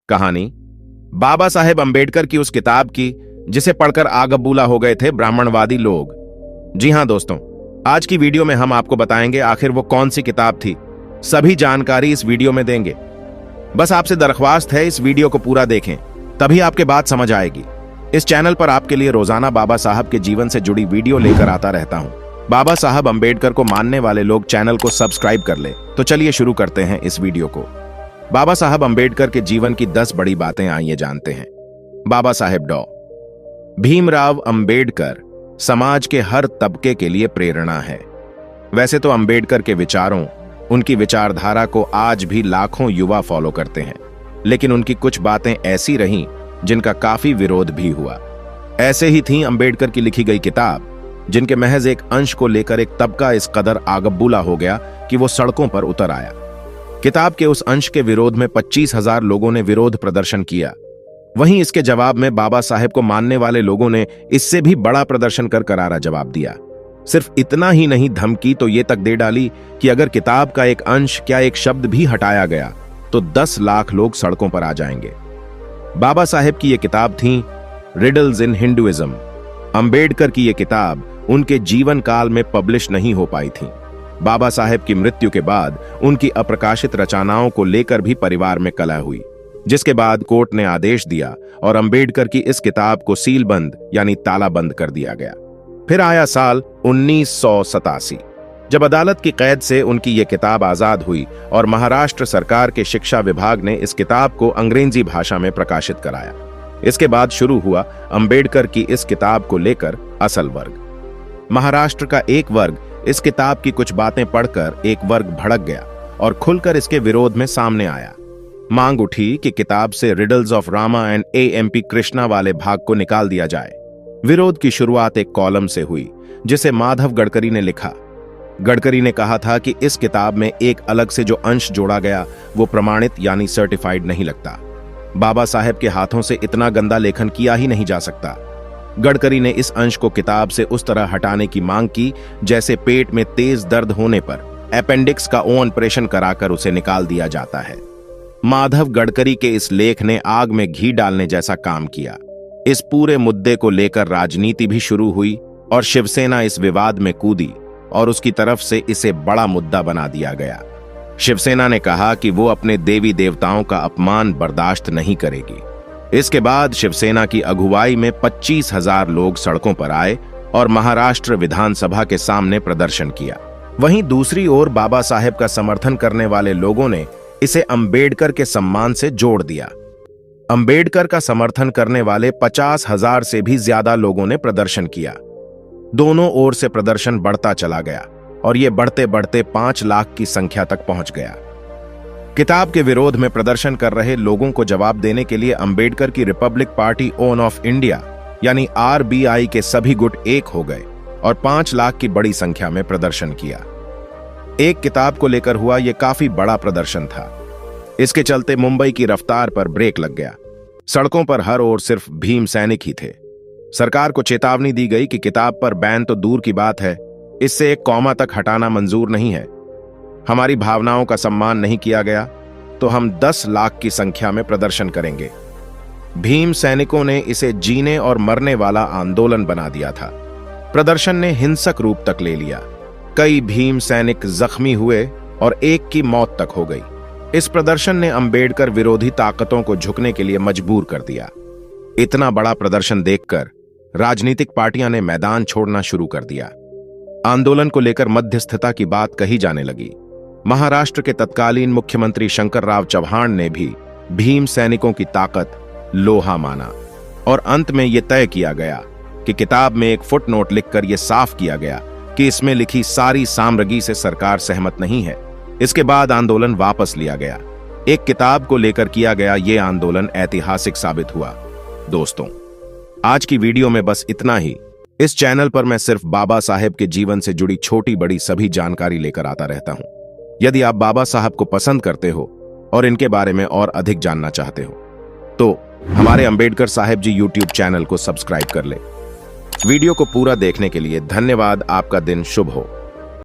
कहानी बाबा साहेब अंबेडकर की उस किताब की जिसे पढ़कर आगबूला हो गए थे ब्राह्मणवादी लोग। जी हां दोस्तों, आज की वीडियो में हम आपको बताएंगे आखिर वो कौन सी किताब थी। सभी जानकारी इस वीडियो में देंगे। बस आपसे दरख्वास्त है, इस वीडियो को पूरा देखें, तभी आपके बात समझ आएगी। इस चैनल पर आपके लिए रोजाना बाबा साहब के जीवन से जुड़ी वीडियो लेकर आता रहता हूं। बाबा साहब अंबेडकर को मानने वाले लोग चैनल को सब्सक्राइब कर ले। तो चलिए शुरू करते हैं इस वीडियो को। बाबा साहब अंबेडकर के जीवन की 10 बड़ी बातें आइए जानते हैं। बाबा साहेब डॉ भीमराव अंबेडकर समाज के हर तबके के लिए प्रेरणा है। वैसे तो अंबेडकर के विचारों, उनकी विचारधारा को आज भी लाखों युवा फॉलो करते हैं, लेकिन उनकी कुछ बातें ऐसी रहीं जिनका काफी विरोध भी हुआ। ऐसे ही थी अंबेडकर की लिखी गई किताब, जिनके महज एक अंश को लेकर एक तबका इस कदर आगबूला हो गया कि वो सड़कों पर उतर आया। किताब के उस अंश के विरोध में 25,000 लोगों ने विरोध प्रदर्शन किया। वहीं इसके जवाब में बाबा साहेब को मानने वाले लोगों ने इससे भी बड़ा प्रदर्शन कर करारा जवाब दिया। सिर्फ इतना ही नहीं, धमकी तो ये तक दे डाली कि अगर किताब का एक अंश, क्या एक शब्द भी हटाया गया तो 10 लाख लोग सड़कों पर आ जाएंगे। बाबा साहेब की यह किताब थी रिडल्स इन हिंदुइज्म। अंबेडकर की यह किताब उनके जीवन काल में पब्लिश नहीं हो पाई थी। बाबा साहेब की मृत्यु के बाद उनकी अप्रकाशित रचनाओं को लेकर भी परिवार में कलह हुई, जिसके बाद कोर्ट ने आदेश दिया और अंबेडकर की इस किताब को सीलबंद यानी तालाबंद कर दिया गया। फिर आया साल 1987, जब अदालत की कैद से उनकी यह किताब आजाद हुई और महाराष्ट्र सरकार के शिक्षा विभाग ने इस किताब को अंग्रेजी भाषा में प्रकाशित कराया। इसके बाद शुरू हुआ अंबेडकर की इस किताब को लेकर असल वर्ग। महाराष्ट्र का एक वर्ग इस किताब की कुछ बातें पढ़कर एक वर्ग भड़क गया और खुलकर इसके विरोध में सामने आया। मांग उठी कि किताब से riddles of Rama and AMP Krishna वाले भाग को निकाल दिया जाए। विरोध की शुरुआत एक कॉलम से हुई जिसे माधव गडकरी ने लिखा। गडकरी ने कहा था कि इस किताब में एक अलग से जो अंश जोड़ा गया वो प्रमाणित यानी सर्टिफाइड नहीं लगता। बाबा साहेब के हाथों से इतना गंदा लेखन किया ही नहीं जा सकता। गडकरी ने इस अंश को किताब से उस तरह हटाने की मांग की जैसे पेट में तेज दर्द होने पर अपेंडिक्स का ऑपरेशन कराकर उसे निकाल दिया जाता है। माधव गडकरी के इस लेख ने आग में घी डालने जैसा काम किया। इस पूरे मुद्दे को लेकर राजनीति भी शुरू हुई और शिवसेना इस विवाद में कूदी और उसकी तरफ से इसे बड़ा मुद्दा बना दिया गया। शिवसेना ने कहा कि वो अपने देवी देवताओं का अपमान बर्दाश्त नहीं करेगी। इसके बाद शिवसेना की अगुवाई में 25,000 लोग सड़कों पर आए और महाराष्ट्र विधानसभा के सामने प्रदर्शन किया। वहीं दूसरी ओर बाबा साहेब का समर्थन करने वाले लोगों ने इसे अंबेडकर के सम्मान से जोड़ दिया। अंबेडकर का समर्थन करने वाले 50,000 से भी ज्यादा लोगों ने प्रदर्शन किया। दोनों ओर से प्रदर्शन बढ़ता चला गया और यह बढ़ते बढ़ते 5 लाख की संख्या तक पहुंच गया। किताब के विरोध में प्रदर्शन कर रहे लोगों को जवाब देने के लिए अंबेडकर की Republic party own of India यानी आरबीआई के सभी गुट एक हो गए और 5 लाख की बड़ी संख्या में प्रदर्शन किया। एक किताब को लेकर हुआ यह काफी बड़ा प्रदर्शन था। इसके चलते मुंबई की रफ्तार पर ब्रेक लग गया। सड़कों पर हर ओर सिर्फ भीम सैनिक ही थे। सरकार को चेतावनी दी गई कि किताब पर बैन तो दूर की बात है, इससे एक कॉमा तक हटाना मंजूर नहीं है। हमारी भावनाओं का सम्मान नहीं किया गया तो हम 10 लाख की संख्या में प्रदर्शन करेंगे। भीम सैनिकों ने इसे जीने और मरने वाला आंदोलन बना दिया था। प्रदर्शन ने हिंसक रूप तक ले लिया। कई भीम सैनिक जख्मी हुए और एक की मौत तक हो गई। इस प्रदर्शन ने अंबेडकर विरोधी ताकतों को झुकने के लिए मजबूर कर दिया। इतना बड़ा प्रदर्शन देखकर राजनीतिक पार्टियां ने मैदान छोड़ना शुरू कर दिया। आंदोलन को लेकर मध्यस्थता की बात कही जाने लगी। महाराष्ट्र के तत्कालीन मुख्यमंत्री शंकरराव चौहान ने भी भीम सैनिकों की ताकत लोहा माना और अंत में यह तय किया गया कि किताब में एक फुटनोट लिखकर यह साफ किया गया कि इसमें लिखी सारी सामग्री से सरकार सहमत नहीं है। इसके बाद आंदोलन वापस लिया गया। एक किताब को लेकर किया गया यह आंदोलन ऐतिहासिक साबित हुआ। दोस्तों, आज की वीडियो में बस इतना ही। इस चैनल पर मैं सिर्फ बाबा साहेब के जीवन से जुड़ी छोटी बड़ी सभी जानकारी लेकर आता रहता हूं। यदि आप बाबा साहब को पसंद करते हो और इनके बारे में और अधिक जानना चाहते हो तो हमारे अंबेडकर साहेब जी यूट्यूब चैनल को सब्सक्राइब कर ले। वीडियो को पूरा देखने के लिए धन्यवाद। आपका दिन शुभ हो।